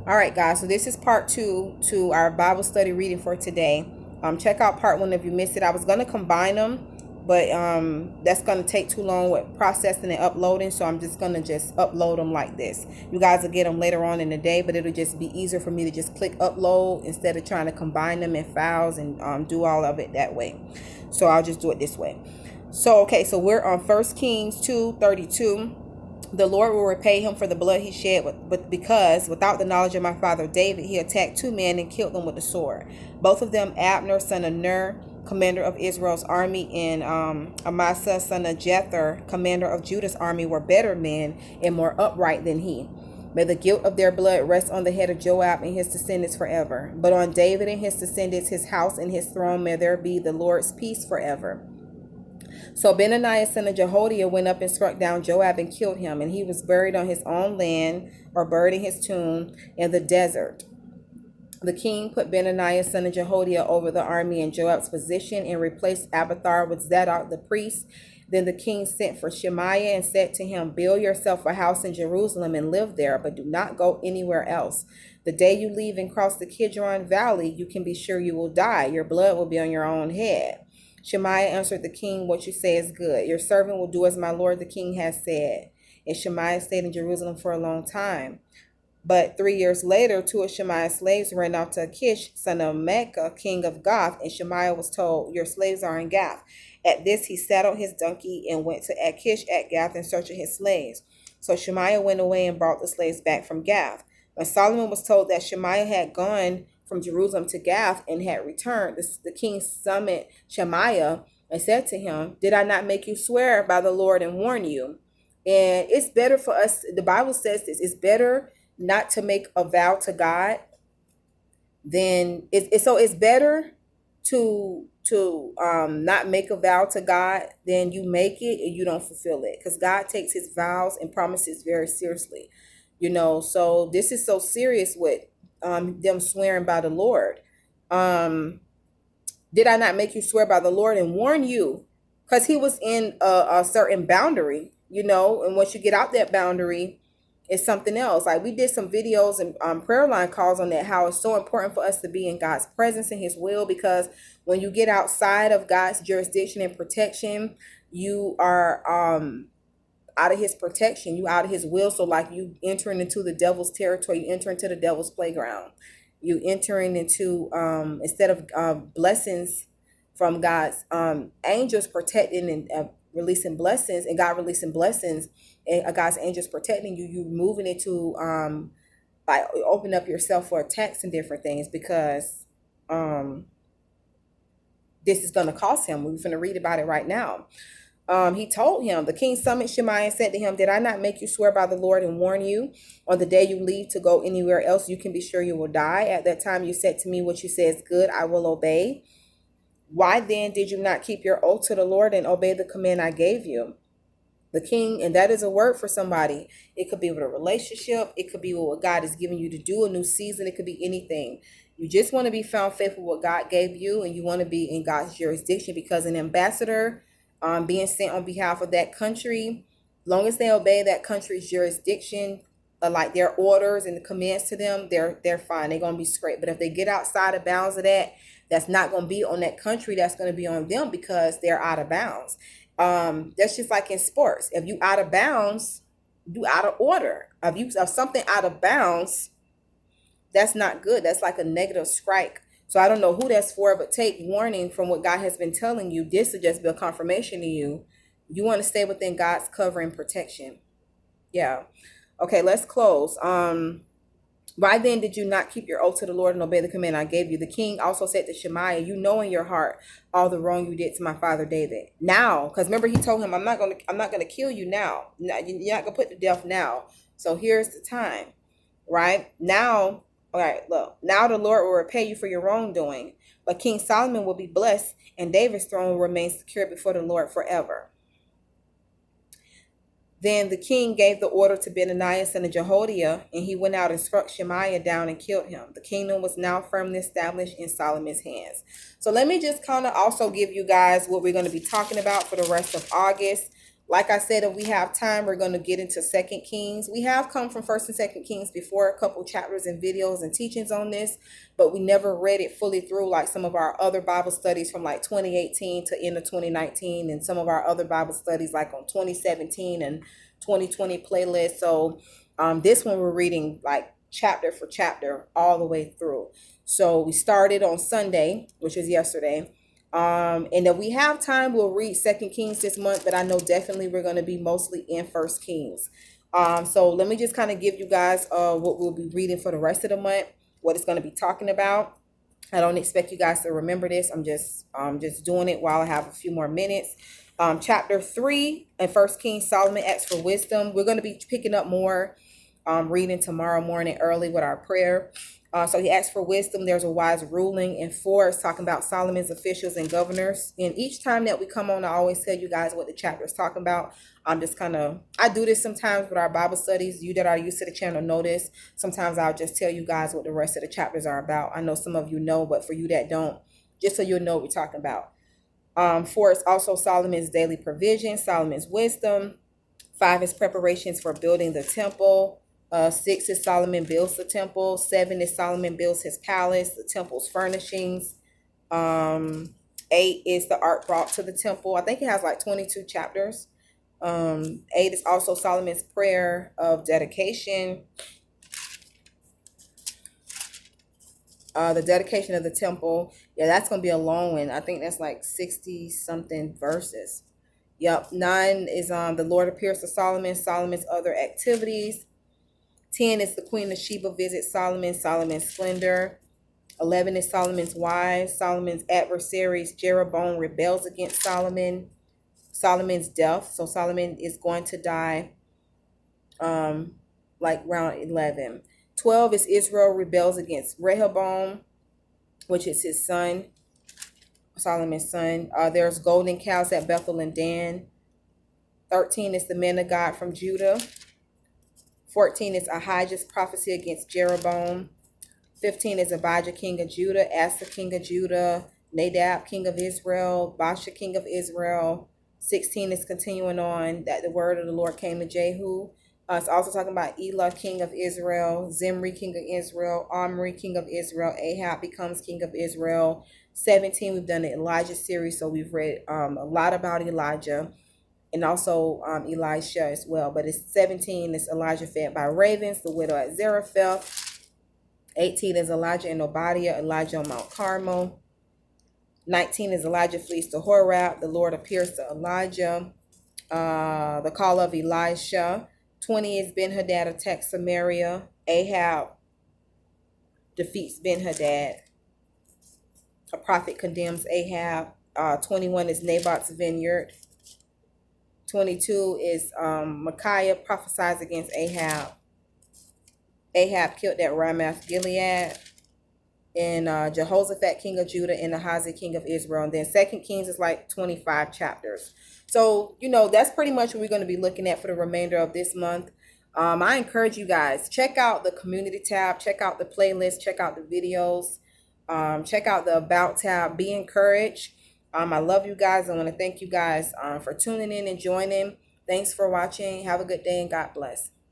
All right, guys. So this is part 2 to our Bible study reading for today. Check out part 1 if you missed it. I was going to combine them, but that's going to take too long with processing and uploading. So I'm just going to upload them like this. You guys will get them later on in the day, but it'll just be easier for me to just click upload instead of trying to combine them in files and do all of it that way. So I'll just do it this way. So, okay, so we're on 1 Kings 2:32. The Lord will repay him for the blood he shed, but because without the knowledge of my father David, he attacked 2 men and killed them with the sword. Both of them, Abner, son of Ner, commander of Israel's army, and Amasa, son of Jether, commander of Judah's army, were better men and more upright than he. May the guilt of their blood rest on the head of Joab and his descendants forever. But on David and his descendants, his house and his throne, may there be the Lord's peace forever. So Benaniah, son of Jehoiada, went up and struck down Joab and killed him, and he was buried on his own land, or buried in his tomb in the desert. The king put Benaniah, son of Jehoiada, over the army in Joab's position and replaced Abiathar with Zadok the priest. Then the king sent for Shemaiah and said to him, "Build yourself a house in Jerusalem and live there, but do not go anywhere else. The day you leave and cross the Kidron Valley, you can be sure you will die. Your blood will be on your own head." Shemaiah answered the king, "What you say is good. Your servant will do as my lord the king has said." And Shemaiah stayed in Jerusalem for a long time. But 3 years later, 2 of Shemaiah's slaves ran off to Achish, son of Maacah, king of Gath, and Shemaiah was told, "Your slaves are in Gath." At this, he saddled his donkey and went to Achish at Gath in search of his slaves. So Shemaiah went away and brought the slaves back from Gath. When Solomon was told that Shemaiah had gone from Jerusalem to Gath and had returned, the king summoned Shemaiah and said to him, "Did I not make you swear by the Lord and warn you?" And it's better for us, the Bible says this, it's better not to make a vow to God than it's better to not make a vow to God than you make it and you don't fulfill it, because God takes his vows and promises very seriously. So this is so serious with them swearing by the Lord. Did I not make you swear by the Lord and warn you? Because he was in a certain boundary, and once you get out that boundary, it's something else. Like, we did some videos and prayer line calls on that, how it's so important for us to be in God's presence and his will, because when you get outside of God's jurisdiction and protection, you are out of his protection, you out of his will. So like, you entering into the devil's territory, you enter into the devil's playground, you entering into instead of blessings from God's angels protecting and releasing blessings, and God releasing blessings, and God's angels protecting you, you moving into like open up yourself for attacks and different things, because this is going to cost him. We're going to read about it right now. He told him, the king summoned Shemaiah and said to him, "Did I not make you swear by the Lord and warn you? On the day you leave to go anywhere else, you can be sure you will die. At that time you said to me, what you say is good, I will obey. Why then did you not keep your oath to the Lord and obey the command I gave you?" The king, and that is a word for somebody. It could be with a relationship. It could be with what God is giving you to do, a new season. It could be anything. You just want to be found faithful with what God gave you, and you want to be in God's jurisdiction, because an ambassador being sent on behalf of that country, long as they obey that country's jurisdiction, like their orders and the commands to them, they're fine. They're going to be straight. But if they get outside of bounds of that, that's not going to be on that country. That's going to be on them, because they're out of bounds. That's just like in sports. If you out of bounds, you out of order. If something out of bounds, that's not good. That's like a negative strike. So I don't know who that's for, but take warning from what God has been telling you. This will just be a confirmation to you. You want to stay within God's cover and protection. Yeah. Okay, let's close. Why then did you not keep your oath to the Lord and obey the command I gave you? The king also said to Shemaiah, "You know in your heart all the wrong you did to my father David." Now, because remember, he told him, I'm not gonna kill you now. You're not gonna put to death now. So here's the time, right? Now, all right, look, now the Lord will repay you for your wrongdoing, but King Solomon will be blessed, and David's throne will remain secure before the Lord forever. Then the king gave the order to Benaniah, son of Jehoiada, and he went out and struck Shemaiah down and killed him. The kingdom was now firmly established in Solomon's hands. So let me just kind of also give you guys what we're going to be talking about for the rest of August. Like I said, if we have time, we're going to get into Second Kings. We have come from First and Second Kings before, a couple chapters and videos and teachings on this, but we never read it fully through like some of our other Bible studies from like 2018 to end of 2019, and some of our other Bible studies like on 2017 and 2020 playlist. So this one we're reading like chapter for chapter all the way through. So we started on Sunday, which was yesterday. And if we have time, we'll read Second Kings this month, but I know definitely we're going to be mostly in First Kings. So let me just kind of give you guys what we'll be reading for the rest of the month, what it's going to be talking about. I don't expect you guys to remember this. I'm just doing it while I have a few more minutes. Chapter 3 in First Kings, Solomon asks for wisdom. We're going to be picking up more reading tomorrow morning early with our prayer. So he asked for wisdom. There's a wise ruling. And 4 is talking about Solomon's officials and governors. And each time that we come on, I always tell you guys what the chapter is talking about. I'm just I do this sometimes with our Bible studies. You that are used to the channel know this. Sometimes I'll just tell you guys what the rest of the chapters are about. I know some of you know, but for you that don't, just so you'll know what we're talking about. 4 is also Solomon's daily provision, Solomon's wisdom. 5 is preparations for building the temple. 6 is Solomon builds the temple. 7 is Solomon builds his palace, the temple's furnishings. 8 is the ark brought to the temple. I think it has like 22 chapters. 8 is also Solomon's prayer of dedication. The dedication of the temple. Yeah, that's going to be a long one. I think that's like 60 something verses. Yep. 9 is the Lord appears to Solomon, Solomon's other activities. 10 is the Queen of Sheba visits Solomon, Solomon's splendor. 11 is Solomon's wives, Solomon's adversaries. Jeroboam rebels against Solomon, Solomon's death. So Solomon is going to die like around 11. 12 is Israel rebels against Rehoboam, which is his son, Solomon's son. There's golden cows at Bethel and Dan. 13 is the men of God from Judah. 14 is Ahijah's prophecy against Jeroboam. 15 is Abijah, king of Judah, Asa, king of Judah, Nadab, king of Israel, Baasha, king of Israel. 16 is continuing on that the word of the Lord came to Jehu. It's also talking about Elah, king of Israel, Zimri, king of Israel, Omri, king of Israel, Ahab becomes king of Israel. 17, we've done the Elijah series, so we've read a lot about Elijah. And also Elisha as well. But it's 17 is Elijah fed by ravens, the widow at Zarephath. 18 is Elijah and Obadiah, Elijah on Mount Carmel. 19 is Elijah flees to Horeb, the Lord appears to Elijah. The call of Elisha. 20 is Ben-Hadad attacks Samaria. Ahab defeats Ben-Hadad. A prophet condemns Ahab. 21 is Naboth's vineyard. 22 is Micaiah prophesies against Ahab. Ahab killed at Ramoth Gilead. And Jehoshaphat, king of Judah, and Ahaziah, king of Israel. And then 2 Kings is like 25 chapters. So, that's pretty much what we're going to be looking at for the remainder of this month. I encourage you guys, check out the community tab, check out the playlist, check out the videos, check out the About tab. Be encouraged. I love you guys. I want to thank you guys for tuning in and joining. Thanks for watching. Have a good day and God bless.